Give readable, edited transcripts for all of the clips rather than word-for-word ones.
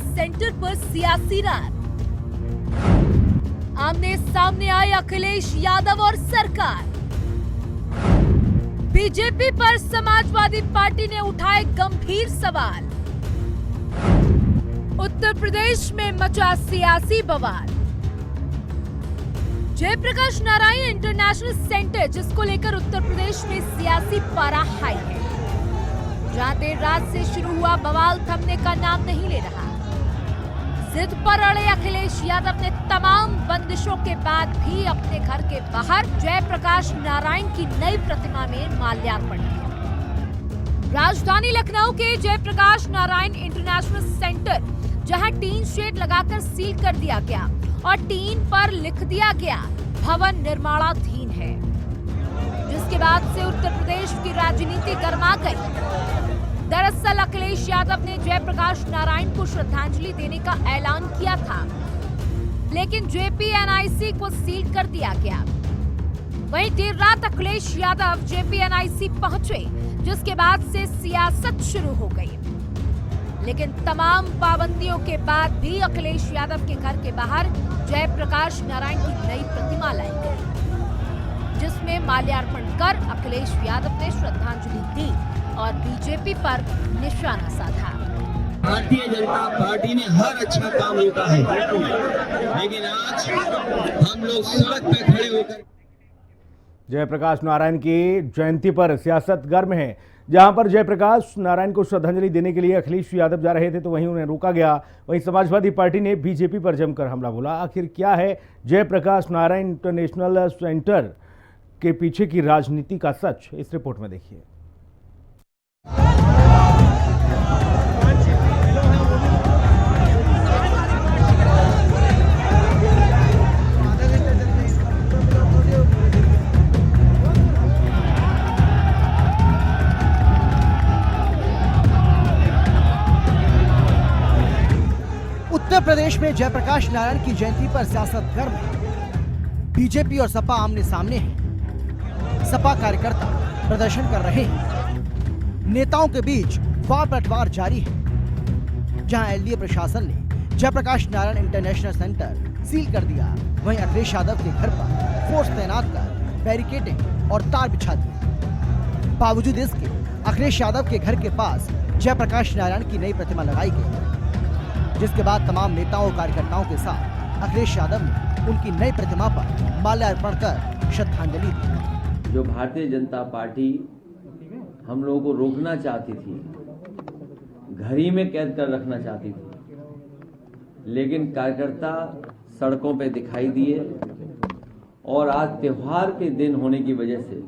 Centre पर सियासी रात। आमने सामने आए अखिलेश यादव और सरकार। बीजेपी पर समाजवादी पार्टी ने उठाए गंभीर सवाल। उत्तर प्रदेश में मचा सियासी बवाल। जयप्रकाश नारायण इंटरनेशनल सेंटर, जिसको लेकर उत्तर प्रदेश में सियासी पारा हाई है, जहां देर रात से शुरू हुआ बवाल थमने का नाम नहीं ले रहा। जिद पर अड़े अखिलेश यादव ने तमाम बंदिशों के बाद भी अपने घर के बाहर जयप्रकाश नारायण की नई प्रतिमा में माल्यार्पण किया। राजधानी लखनऊ के जयप्रकाश नारायण इंटरनेशनल सेंटर, जहां टीन शेड लगाकर सील कर दिया गया और टीन पर लिख दिया गया भवन निर्माणाधीन है, जिसके बाद से उत्तर प्रदेश की राजनीति गर्मा गई। दरअसल अखिलेश यादव ने जयप्रकाश नारायण को श्रद्धांजलि देने का ऐलान किया था, लेकिन जेपीएनआईसी को सील कर दिया गया। वहीं देर रात अखिलेश यादव जेपीएनआईसी पहुंचे, जिसके बाद से सियासत शुरू हो गई। लेकिन तमाम पाबंदियों के बाद भी अखिलेश यादव के घर के बाहर जयप्रकाश नारायण की नई प्रतिमा लाई गई, जिसमें माल्यार्पण कर अखिलेश यादव ने श्रद्धांजलि दी और बीजेपी पर निशाना साधा। भारतीय जनता पार्टी ने हर अच्छा काम रोका है, लेकिन आज हम लोग सड़क पे खड़े होकर जयप्रकाश नारायण की जयंती पर सियासत गर्म है। जहां पर जयप्रकाश नारायण को श्रद्धांजलि देने के लिए अखिलेश यादव जा रहे थे, तो वहीं उन्हें रोका गया। वहीं समाजवादी पार्टी ने बीजेपी पर जमकर हमला बोला। आखिर क्या है जयप्रकाश नारायण इंटरनेशनल सेंटर के पीछे की राजनीति का सच, इस रिपोर्ट में देखिए। उत्तर प्रदेश में जयप्रकाश नारायण की जयंती पर सियासत गर्म है। बीजेपी और सपा आमने सामने हैं। सपा कार्यकर्ता प्रदर्शन कर रहे हैं। नेताओं के बीच वार पलटवार जारी है। जहां एलडीए प्रशासन ने Jayaprakash Narayan international centre seal कर दिया, वहीं अखिलेश यादव के घर पर फोर्स तैनात कर बैरिकेडिंग और तार बिछा दिए। बावजूद इसके अखिलेश यादव के घर के पास जयप्रकाश नारायण की नई प्रतिमा लगाई गई, जिसके बाद तमाम नेताओं और कार्यकर्ताओं के साथ अखिलेश यादव ने उनकी नई प्रतिमा पर माल्यार्पण कर श्रद्धांजलि दी। जो भारतीय जनता पार्टी हम लोगों को रोकना चाहती थी, घर ही में कैद कर रखना चाहती थी, लेकिन कार्यकर्ता सड़कों पे दिखाई दिए और आज त्योहार के दिन होने की वजह से,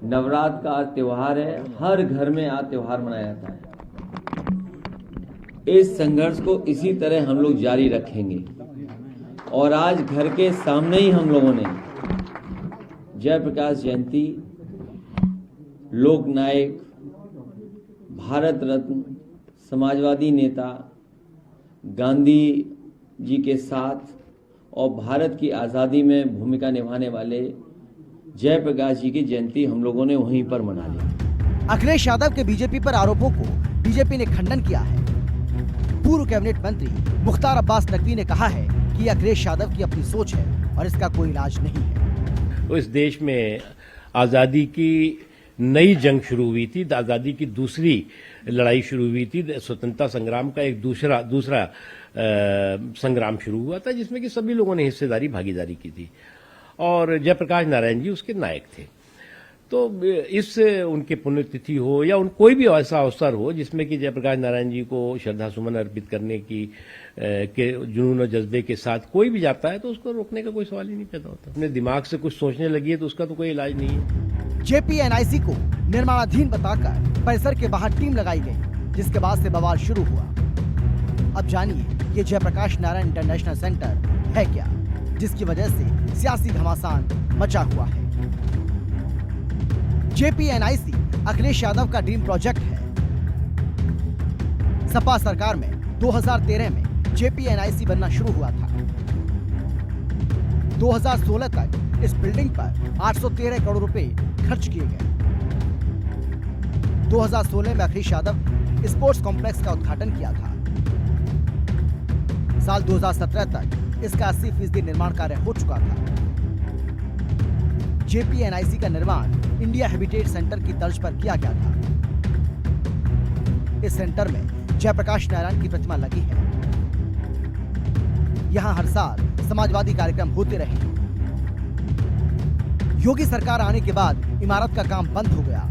नवरात्र का त्योहार है, हर घर में आज त्योहार मनाया जाता है। इस संघर्ष को इसी तरह हम लोग जारी रखेंगे और आज घर के सामने ही हम लोगों ने जयप्रकाश जयंती, लोक नायक, भारत रत्न, समाजवादी नेता गांधी जी के साथ और भारत की आज़ादी में भूमिका निभाने वाले जयप्रकाश जी की जयंती हम लोगों ने वहीं पर मना ली। अखिलेश यादव के बीजेपी पर आरोपों को बीजेपी ने खंडन किया है। पूर्व कैबिनेट मंत्री मुख्तार अब्बास नकवी ने कहा है कि अखिलेश यादव की अपनी सोच है और इसका कोई इलाज नहीं है। इस देश में आज़ादी की नई जंग शुरू हुई थी, आज़ादी की दूसरी लड़ाई शुरू हुई थी, स्वतंत्रता संग्राम का एक दूसरा संग्राम शुरू हुआ था, जिसमें कि सभी लोगों ने भागीदारी की थी और जयप्रकाश नारायण जी उसके नायक थे। तो इस उनके पुण्यतिथि हो या कोई भी ऐसा अवसर हो जिसमें कि जयप्रकाश नारायण जी को श्रद्धा सुमन अर्पित करने की के जुनून और जज्बे के साथ कोई भी जाता है, तो उसको रोकने का कोई सवाल ही नहीं पैदा होता। अपने दिमाग से कुछ सोचने लगी है तो उसका तो कोई इलाज नहीं है। जेपीएनआईसी को निर्माणाधीन बताकर परिसर के बाहर टीम लगाई गई, जिसके बाद से बवाल शुरू हुआ। अब जानिए ये जयप्रकाश नारायण इंटरनेशनल सेंटर है क्या, जिसकी वजह से सियासी घमासान मचा हुआ है। जेपीएनआईसी अखिलेश यादव का ड्रीम प्रोजेक्ट है। सपा सरकार में 2013 में जेपीएनआईसी बनना शुरू हुआ था। 2016 तक इस बिल्डिंग पर 813 करोड़ रुपए खर्च किए गए। 2016 में अखिलेश यादव स्पोर्ट्स कॉम्प्लेक्स का उद्घाटन किया था। साल 2017 तक इसका 80% निर्माण कार्य हो चुका था। JPNIC का निर्माण इंडिया हैबिटेट सेंटर की तर्ज पर किया गया था। इस सेंटर में जयप्रकाश नारायण की प्रतिमा लगी है। यहां हर साल समाजवादी कार्यक्रम होते रहे। योगी सरकार आने के बाद इमारत का काम बंद हो गया।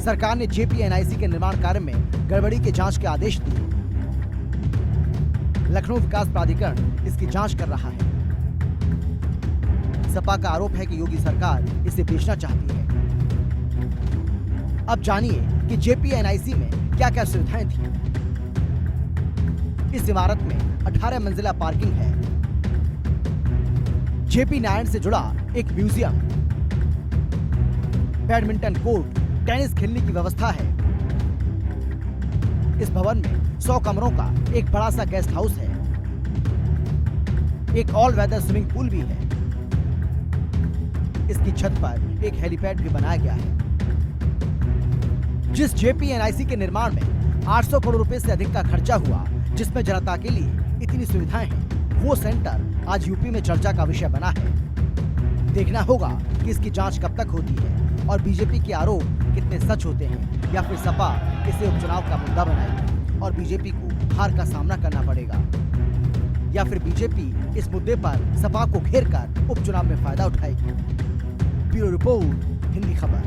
सरकार ने JPNIC के निर्माण कार्य में गड़बड़ी के जांच के आदेश दिए। लखनऊ विकास प्राधिकरण इसकी जांच कर रहा है। सपा का आरोप है कि योगी सरकार इसे बेचना चाहती है। अब जानिए कि JPNIC में क्या क्या सुविधाएं थी। इस इमारत में 18 मंजिला पार्किंग है। JP नारायण से जुड़ा एक म्यूजियम, बैडमिंटन कोर्ट, टेनिस खेलने की व्यवस्था है। इस भवन में 100 कमरों का एक बड़ा सा गेस्ट हाउस है। एक ऑल वेदर स्विमिंग पूल भी है। इसकी छत पर एक हेलीपैड भी बनाया गया है। जिस JPNIC के निर्माण में 800 करोड़ रुपए से अधिक का खर्चा हुआ, जिसमें जनता के लिए इतनी सुविधाएं हैं, वो सेंटर आज यूपी में चर्चा का विषय बना है। देखना होगा कि इसकी जांच कब तक होती है और बीजेपी के आरोप कितने सच होते हैं, या फिर सपा इसे उपचुनाव का मुद्दा बनाएगी और बीजेपी को हार का सामना करना पड़ेगा, या फिर बीजेपी इस मुद्दे पर सपा को घेर कर उपचुनाव में फायदा उठाएगी। ब्यूरो रिपोर्ट, हिंदी खबर।